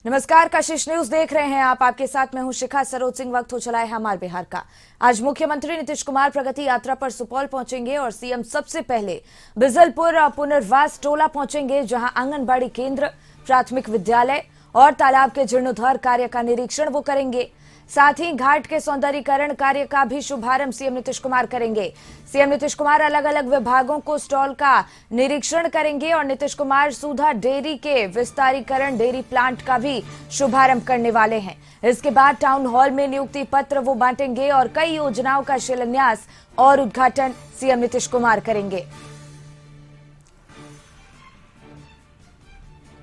नमस्कार, कशिश न्यूज देख रहे हैं आप। आपके साथ मैं हूं शिखा सरोज सिंह। वक्त हो चला है हमारे बिहार का। आज मुख्यमंत्री नीतीश कुमार प्रगति यात्रा पर सुपौल पहुंचेंगे और सीएम सबसे पहले बिजलपुर पुनर्वास टोला पहुंचेंगे, जहां आंगनबाड़ी केंद्र, प्राथमिक विद्यालय और तालाब के जीर्णोद्धार कार्य का निरीक्षण वो करेंगे। साथ ही घाट के सौंदर्यीकरण कार्य का भी शुभारंभ सीएम नीतीश कुमार करेंगे। सीएम नीतीश कुमार अलग अलग विभागों को स्टॉल का निरीक्षण करेंगे और नीतीश कुमार सुधा डेयरी के विस्तारीकरण डेयरी प्लांट का भी शुभारंभ करने वाले हैं। इसके बाद टाउन हॉल में नियुक्ति पत्र वो बांटेंगे और कई योजनाओं का शिलान्यास और उद्घाटन सीएम नीतीश कुमार करेंगे।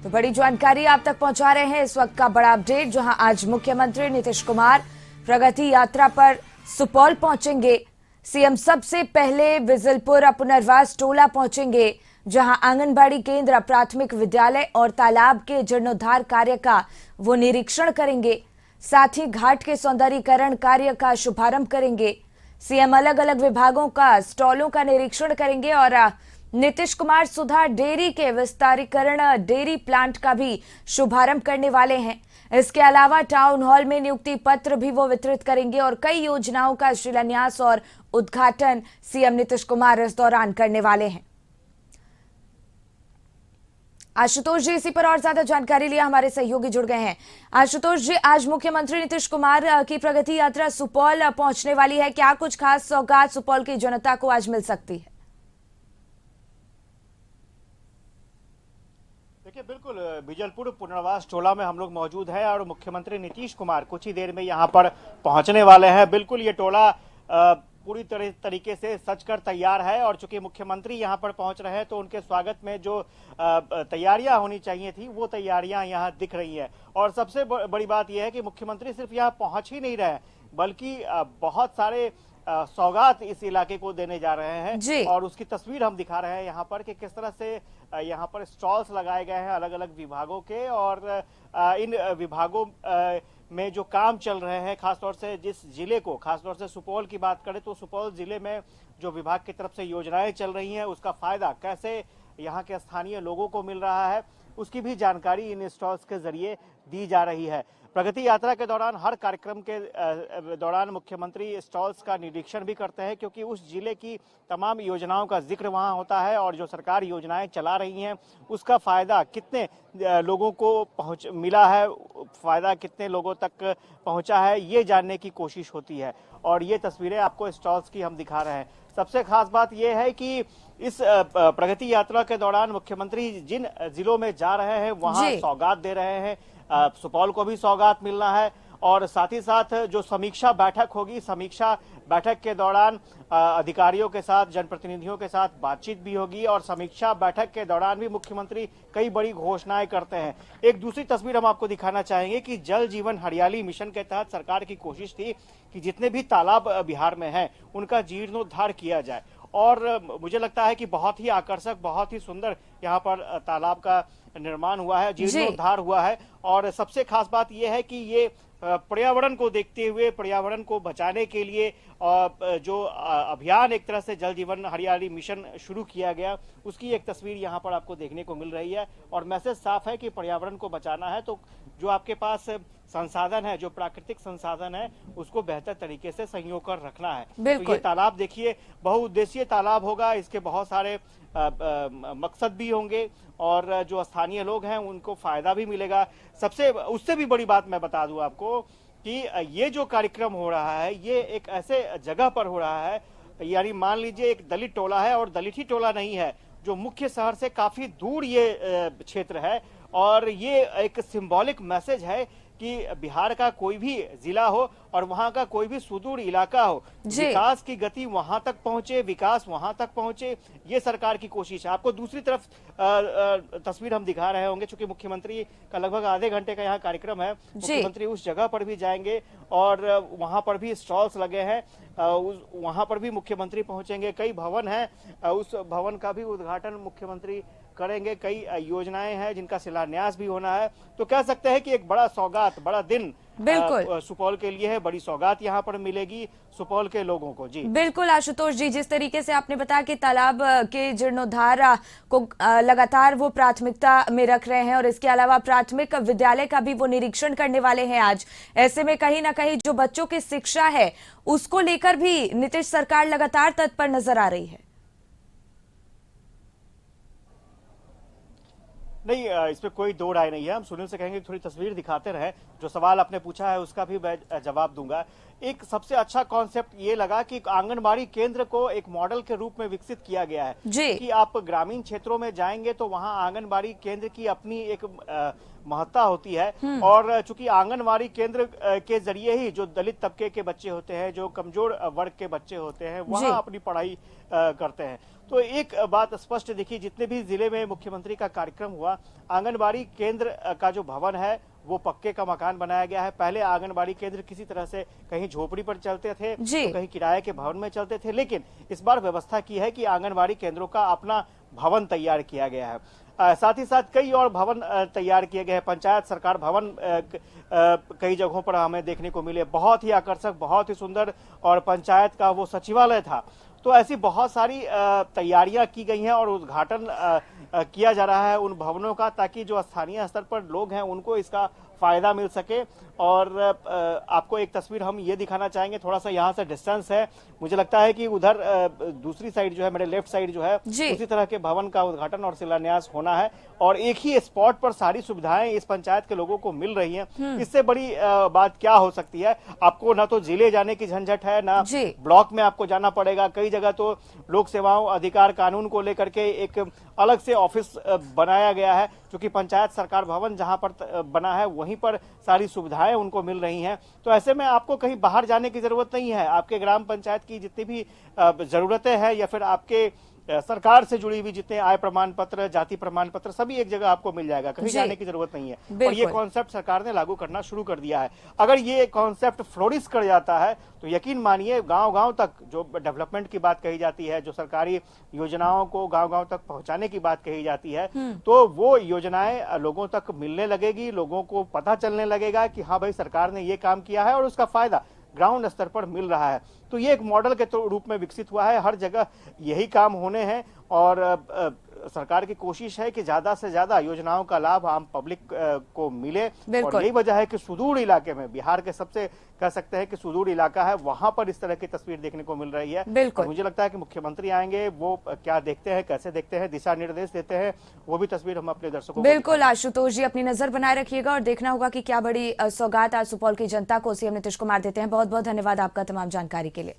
तो बड़ी जानकारी आप तक पहुंचा रहे हैं इस वक्त का बड़ा अपडेट, जहां आज मुख्यमंत्री नीतीश कुमार प्रगति यात्रा पर सुपौल पहुंचेंगे। सीएम सबसे पहले बिजलपुर पुनर्वास टोला पहुंचेंगे, जहां आंगनबाड़ी केंद्र, प्राथमिक विद्यालय और तालाब के जीर्णोद्धार कार्य का वो निरीक्षण करेंगे। साथ ही घाट के सौंदर्यीकरण कार्य का शुभारंभ करेंगे। सीएम अलग अलग विभागों का स्टॉलों का निरीक्षण करेंगे और नीतीश कुमार सुधा डेयरी के विस्तारीकरण डेयरी प्लांट का भी शुभारंभ करने वाले हैं। इसके अलावा टाउन हॉल में नियुक्ति पत्र भी वो वितरित करेंगे और कई योजनाओं का शिलान्यास और उद्घाटन सीएम नीतीश कुमार इस दौरान करने वाले हैं। आशुतोष जी इसी पर और ज्यादा जानकारी लिए हमारे सहयोगी जुड़ गए हैं। आशुतोष जी, आज मुख्यमंत्री नीतीश कुमार की प्रगति यात्रा सुपौल पहुंचने वाली है। क्या कुछ खास सौगात सुपौल की जनता को आज मिल सकती है? देखिए, बिल्कुल बिजलपुर पुनर्वास टोला में हम लोग मौजूद हैं और मुख्यमंत्री नीतीश कुमार कुछ ही देर में यहां पर पहुंचने वाले हैं। बिल्कुल ये टोला पूरी तरीके से सज कर तैयार है और चूंकि मुख्यमंत्री यहां पर पहुंच रहे हैं तो उनके स्वागत में जो तैयारियां होनी चाहिए थी वो तैयारियां यहां दिख रही है। और सबसे बड़ी बात यह है कि मुख्यमंत्री सिर्फ यहां पहुंच ही नहीं रहे बल्कि बहुत सारे सौगात इस इलाके को देने जा रहे हैं और उसकी तस्वीर हम दिखा रहे हैं यहाँ पर कि किस तरह से यहाँ पर स्टॉल्स लगाए गए हैं अलग अलग विभागों के। और इन विभागों में जो काम चल रहे हैं, खासतौर से जिस जिले को, खासतौर से सुपौल की बात करें तो सुपौल जिले में जो विभाग की तरफ से योजनाएं चल रही हैं उसका फायदा कैसे यहाँ के स्थानीय लोगों को मिल रहा है, उसकी भी जानकारी इन स्टॉल्स के जरिए दी जा रही है। प्रगति यात्रा के दौरान हर कार्यक्रम के दौरान मुख्यमंत्री स्टॉल्स का निरीक्षण भी करते हैं, क्योंकि उस जिले की तमाम योजनाओं का जिक्र वहां होता है और जो सरकार योजनाएं चला रही हैं उसका फायदा कितने लोगों को मिला है, फायदा कितने लोगों तक पहुंचा है, ये जानने की कोशिश होती है। और ये तस्वीरें आपको स्टॉल्स की हम दिखा रहे हैं। सबसे खास बात यह है कि इस प्रगति यात्रा के दौरान मुख्यमंत्री जिन जिलों में जा रहे हैं वहां सौगात दे रहे हैं। सुपौल को भी सौगात मिलना है और साथ ही साथ जो समीक्षा बैठक होगी, समीक्षा बैठक के दौरान अधिकारियों के साथ, जनप्रतिनिधियों के साथ बातचीत भी होगी और समीक्षा बैठक के दौरान भी मुख्यमंत्री कई बड़ी घोषणाएं करते हैं। एक दूसरी तस्वीर हम आपको दिखाना चाहेंगे कि जल जीवन हरियाली मिशन के तहत सरकार की कोशिश थी कि जितने भी तालाब बिहार में हैं उनका जीर्णोद्धार किया जाए और मुझे लगता है कि बहुत ही आकर्षक, बहुत ही सुंदर यहाँ पर तालाब का निर्माण हुआ है, जीर्णोद्धार हुआ है। और सबसे खास बात यह है कि ये पर्यावरण को देखते हुए, पर्यावरण को बचाने के लिए जो अभियान एक तरह से जल जीवन हरियाली मिशन शुरू किया गया, उसकी एक तस्वीर यहाँ पर आपको देखने को मिल रही है। और मैसेज साफ है कि पर्यावरण को बचाना है तो जो आपके पास संसाधन है, जो प्राकृतिक संसाधन है, उसको बेहतर तरीके से संजो कर रखना है। तो ये तालाब देखिए बहुउद्देशीय तालाब होगा, इसके बहुत सारे मकसद भी होंगे और जो स्थानीय लोग हैं उनको फायदा भी मिलेगा। उससे भी बड़ी बात मैं बता दूं आपको कि ये जो कार्यक्रम हो रहा है ये एक ऐसे जगह पर हो रहा है, यानी मान लीजिए एक दलित टोला है और दलित ही टोला नहीं है, जो मुख्य शहर से काफी दूर ये क्षेत्र है और ये एक सिंबॉलिक मैसेज है कि बिहार का कोई भी जिला हो और वहां का कोई भी सुदूर इलाका हो, विकास की गति वहां तक पहुंचे, विकास वहां तक पहुंचे, ये सरकार की कोशिश है। आपको दूसरी तरफ तस्वीर हम दिखा रहे होंगे, चूंकि मुख्यमंत्री का लगभग आधे घंटे का यहाँ कार्यक्रम है, मुख्यमंत्री उस जगह पर भी जाएंगे और वहां पर भी स्टॉल्स लगे हैं, वहां पर भी मुख्यमंत्री पहुंचेंगे। कई भवन है, उस भवन का भी उद्घाटन मुख्यमंत्री करेंगे। कई योजनाएं हैं जिनका शिलान्यास भी होना है। तो कह सकते हैं कि एक बड़ा सौगात, बड़ा दिन बिल्कुल। सुपौल के लिए है, बड़ी सौगात यहाँ पर मिलेगी सुपौल के लोगों को। जी बिल्कुल आशुतोष जी, जिस तरीके से आपने बताया कि तालाब के जीर्णोद्धार को लगातार वो प्राथमिकता में रख रहे हैं और इसके अलावा प्राथमिक विद्यालय का भी वो निरीक्षण करने वाले हैं आज। ऐसे में कहीं ना कहीं जो बच्चों की शिक्षा है उसको लेकर भी नीतीश सरकार लगातार तत्पर नजर आ रही है। नहीं, इसमें कोई दो राय नहीं है। हम सुनील से कहेंगे कि थोड़ी तस्वीर दिखाते रहे, जो सवाल आपने पूछा है उसका भी मैं जवाब दूंगा। एक सबसे अच्छा कॉन्सेप्ट ये लगा कि आंगनबाड़ी केंद्र को एक मॉडल के रूप में विकसित किया गया है जी। कि आप ग्रामीण क्षेत्रों में जाएंगे तो वहां आंगनबाड़ी केंद्र की अपनी एक महत्ता होती है। और चूंकि आंगनबाड़ी केंद्र के जरिए ही जो दलित तबके के बच्चे होते हैं, जो कमजोर वर्ग के बच्चे होते हैं, वहां अपनी पढ़ाई करते हैं। तो एक बात स्पष्ट दिखी, जितने भी जिले में मुख्यमंत्री का कार्यक्रम हुआ, आंगनबाड़ी केंद्र का जो भवन है वो पक्के का मकान बनाया गया है। पहले आंगनबाड़ी केंद्र किसी तरह से कहीं झोपड़ी पर चलते थे तो कहीं किराए के भवन में चलते थे, लेकिन इस बार व्यवस्था की है कि आंगनबाड़ी केंद्रों का अपना भवन तैयार किया गया है। साथ ही साथ कई और भवन तैयार किए गए हैं। पंचायत सरकार भवन कई जगहों पर हमें देखने को मिले, बहुत ही आकर्षक, बहुत ही सुंदर, और पंचायत का वो सचिवालय था। तो ऐसी बहुत सारी तैयारियां की गई हैं और उद्घाटन किया जा रहा है उन भवनों का, ताकि जो स्थानीय स्तर पर लोग हैं उनको इसका फायदा मिल सके। और आपको एक तस्वीर हम ये दिखाना चाहेंगे, थोड़ा सा यहाँ से डिस्टेंस है, मुझे लगता है कि उधर दूसरी साइड जो है, मेरे लेफ्ट साइड जो है, उसी तरह के भवन का उद्घाटन और शिलान्यास होना है और एक ही स्पॉट पर सारी सुविधाएं इस पंचायत के लोगों को मिल रही हैं। इससे बड़ी बात क्या हो सकती है? आपको ना तो जिले जाने की झंझट है, ना ब्लॉक में आपको जाना पड़ेगा। कई जगह तो लोक सेवाओं अधिकार कानून को लेकर के एक अलग से ऑफिस बनाया गया है, क्योंकि पंचायत सरकार भवन जहां पर बना है वहीं पर सारी सुविधाएं उनको मिल रही हैं। तो ऐसे में आपको कहीं बाहर जाने की जरूरत नहीं है। आपके ग्राम पंचायत की जितनी भी जरूरतें हैं या फिर आपके सरकार से जुड़ी हुई जितने आय प्रमाण पत्र, जाति प्रमाण पत्र, सभी एक जगह आपको मिल जाएगा, कहीं जाने की जरूरत नहीं है। और ये कॉन्सेप्ट सरकार ने लागू करना शुरू कर दिया है। अगर ये कॉन्सेप्ट फ्लोरिश कर जाता है तो यकीन मानिए गांव-गांव तक जो डेवलपमेंट की बात कही जाती है, जो सरकारी योजनाओं को गांव-गांव तक पहुंचाने की बात कही जाती है, तो वो योजनाएं लोगों तक मिलने लगेगी, लोगों को पता चलने लगेगा कि हाँ भाई सरकार ने ये काम किया है और उसका फायदा ग्राउंड स्तर पर मिल रहा है। तो ये एक मॉडल के रूप में विकसित हुआ है, हर जगह यही काम होने हैं और सरकार की कोशिश है कि ज्यादा से ज्यादा योजनाओं का लाभ आम पब्लिक को मिले। और यही वजह है कि सुदूर इलाके में, बिहार के सबसे कह सकते हैं कि सुदूर इलाका है, वहां पर इस तरह की तस्वीर देखने को मिल रही है। और मुझे लगता है कि मुख्यमंत्री आएंगे, वो क्या देखते हैं, कैसे देखते हैं, दिशा निर्देश देते हैं, वो भी तस्वीर हम अपने दर्शकों को बिल्कुल आशुतोष जी, अपनी नजर बनाए रखिएगा और देखना होगा कि क्या बड़ी सौगात आज सुपौल की जनता को सीएम नीतीश कुमार देते हैं। बहुत बहुत धन्यवाद आपका तमाम जानकारी के लिए।